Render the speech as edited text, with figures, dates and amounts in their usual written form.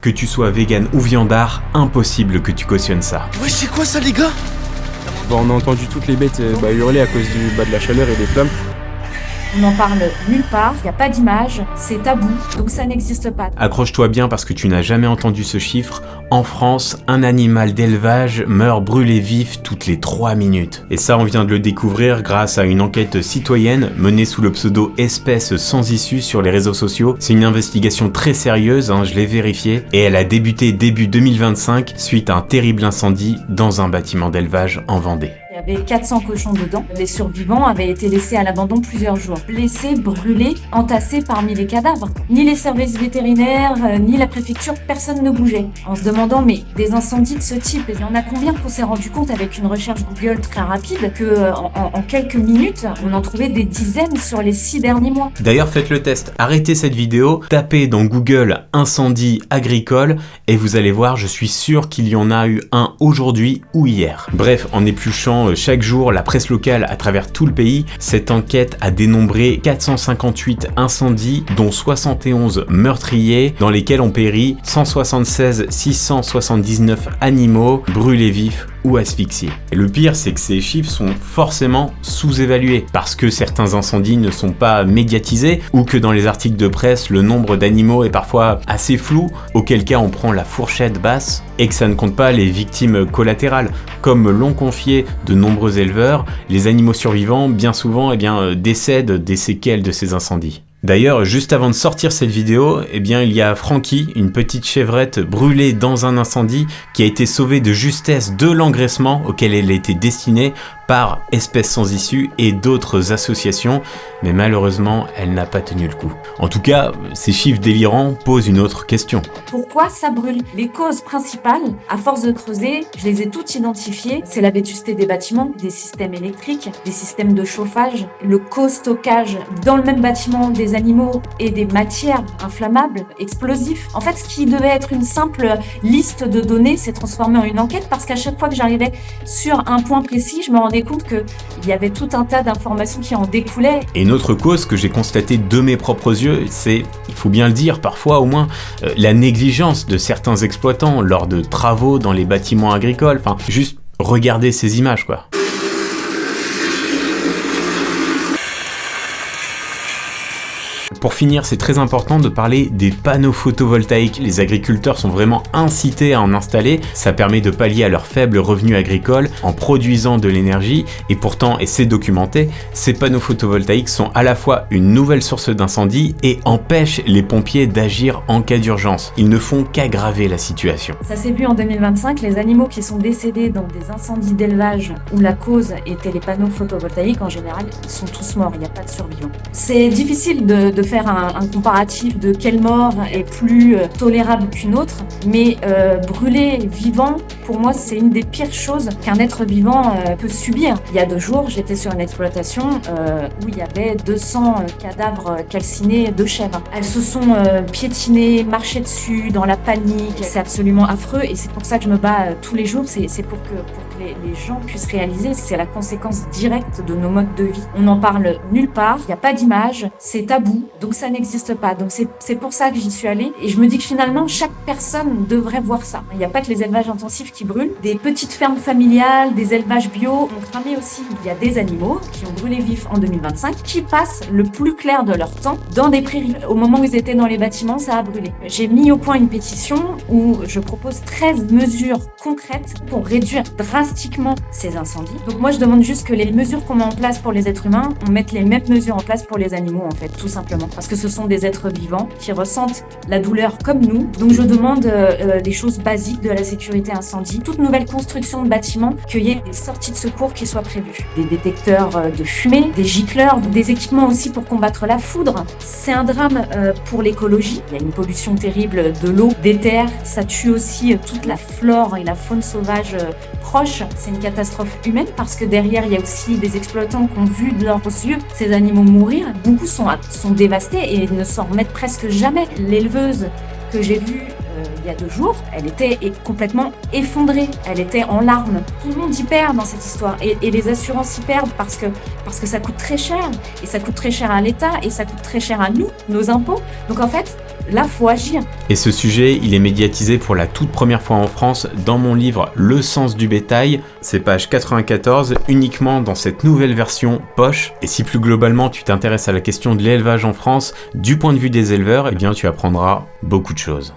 Que tu sois vegan ou viandard, impossible que tu cautionnes ça. Ouais, c'est quoi ça les gars? Bon, on a entendu toutes les bêtes hurler à cause de la chaleur et des flammes. On n'en parle nulle part, il n'y a pas d'image, c'est tabou, donc ça n'existe pas. Accroche-toi bien parce que tu n'as jamais entendu ce chiffre. En France, un animal d'élevage meurt brûlé vif toutes les 3 minutes. Et ça, on vient de le découvrir grâce à une enquête citoyenne menée sous le pseudo Espèces sans issue sur les réseaux sociaux. C'est une investigation très sérieuse, je l'ai vérifié, et elle a débuté début 2025 suite à un terrible incendie dans un bâtiment d'élevage en Vendée. Il y avait 400 cochons dedans. Les survivants avaient été laissés à l'abandon plusieurs jours. Blessés, brûlés, entassés parmi les cadavres. Ni les services vétérinaires, ni la préfecture, personne ne bougeait. En se demandant, mais des incendies de ce type, il y en a combien qu'on s'est rendu compte avec une recherche Google très rapide que en quelques minutes, on en trouvait des dizaines sur les 6 derniers mois. D'ailleurs, faites le test. Arrêtez cette vidéo, tapez dans Google incendie agricole et vous allez voir, je suis sûr qu'il y en a eu un aujourd'hui ou hier. Bref, en épluchant chaque jour la presse locale à travers tout le pays, cette enquête a dénombré 458 incendies, dont 71 meurtriers, dans lesquels ont péri 176 679 animaux brûlés vifs ou asphyxiés. Et le pire, c'est que ces chiffres sont forcément sous-évalués, parce que certains incendies ne sont pas médiatisés, ou que dans les articles de presse, le nombre d'animaux est parfois assez flou, auquel cas on prend la fourchette basse, et que ça ne compte pas les victimes collatérales. Comme l'ont confié de nombreux éleveurs, les animaux survivants, bien souvent, décèdent des séquelles de ces incendies. D'ailleurs, juste avant de sortir cette vidéo, il y a Frankie, une petite chevrette brûlée dans un incendie qui a été sauvée de justesse de l'engraissement auquel elle était destinée par Espèces sans issue et d'autres associations, mais malheureusement, elle n'a pas tenu le coup. En tout cas, ces chiffres délirants posent une autre question. Pourquoi ça brûle? Les causes principales, à force de creuser, je les ai toutes identifiées. C'est la vétusté des bâtiments, des systèmes électriques, des systèmes de chauffage, le co-stockage dans le même bâtiment des animaux et des matières inflammables, explosifs. En fait, ce qui devait être une simple liste de données s'est transformé en une enquête parce qu'à chaque fois que j'arrivais sur un point précis, je me rendais compte qu'il y avait tout un tas d'informations qui en découlaient. Et une autre cause que j'ai constatée de mes propres yeux, c'est, il faut bien le dire parfois au moins, la négligence de certains exploitants lors de travaux dans les bâtiments agricoles. Enfin, juste regardez ces images, quoi. Pour finir, c'est très important de parler des panneaux photovoltaïques. Les agriculteurs sont vraiment incités à en installer. Ça permet de pallier à leurs faibles revenus agricoles en produisant de l'énergie. Et pourtant, et c'est documenté, ces panneaux photovoltaïques sont à la fois une nouvelle source d'incendie et empêchent les pompiers d'agir en cas d'urgence. Ils ne font qu'aggraver la situation. Ça s'est vu en 2025, les animaux qui sont décédés dans des incendies d'élevage où la cause était les panneaux photovoltaïques, en général, ils sont tous morts, il n'y a pas de survivants. C'est difficile de faire un comparatif de quelle mort est plus tolérable qu'une autre, mais brûler vivant, pour moi, c'est une des pires choses qu'un être vivant peut subir. Il y a 2 jours, j'étais sur une exploitation où il y avait 200 cadavres calcinés de chèvres. Elles se sont piétinées, marchées dessus, dans la panique. C'est absolument affreux et c'est pour ça que je me bats tous les jours. C'est pour que les gens puissent réaliser que c'est la conséquence directe de nos modes de vie. On n'en parle nulle part, il n'y a pas d'image, c'est tabou, donc ça n'existe pas. Donc c'est pour ça que j'y suis allée et je me dis que finalement chaque personne devrait voir ça. Il n'y a pas que les élevages intensifs qui brûlent, des petites fermes familiales, des élevages bio ont cramé aussi. Il y a des animaux qui ont brûlé vifs en 2025 qui passent le plus clair de leur temps dans des prairies. Au moment où ils étaient dans les bâtiments, ça a brûlé. J'ai mis au point une pétition où je propose 13 mesures concrètes pour réduire drastiquement ces incendies. Donc moi je demande juste que les mesures qu'on met en place pour les êtres humains, on mette les mêmes mesures en place pour les animaux en fait, tout simplement. Parce que ce sont des êtres vivants qui ressentent la douleur comme nous. Donc je demande des choses basiques de la sécurité incendie. Toute nouvelle construction de bâtiment, qu'il y ait des sorties de secours qui soient prévues. Des détecteurs de fumée, des gicleurs, des équipements aussi pour combattre la foudre. C'est un drame pour l'écologie. Il y a une pollution terrible de l'eau, des terres. Ça tue aussi toute la flore et la faune sauvage proche. C'est une catastrophe humaine parce que derrière, il y a aussi des exploitants qui ont vu de leurs yeux ces animaux mourir. Beaucoup sont dévastés et ne s'en remettent presque jamais. L'éleveuse que j'ai vue il y a 2 jours, elle était complètement effondrée, elle était en larmes. Tout le monde y perd dans cette histoire et les assurances y perdent parce que ça coûte très cher et ça coûte très cher à l'État et ça coûte très cher à nous, nos impôts. Donc en fait, là, faut agir. Et ce sujet, il est médiatisé pour la toute première fois en France dans mon livre Le sens du bétail. C'est page 94, uniquement dans cette nouvelle version poche. Et si plus globalement tu t'intéresses à la question de l'élevage en France, du point de vue des éleveurs, eh bien tu apprendras beaucoup de choses.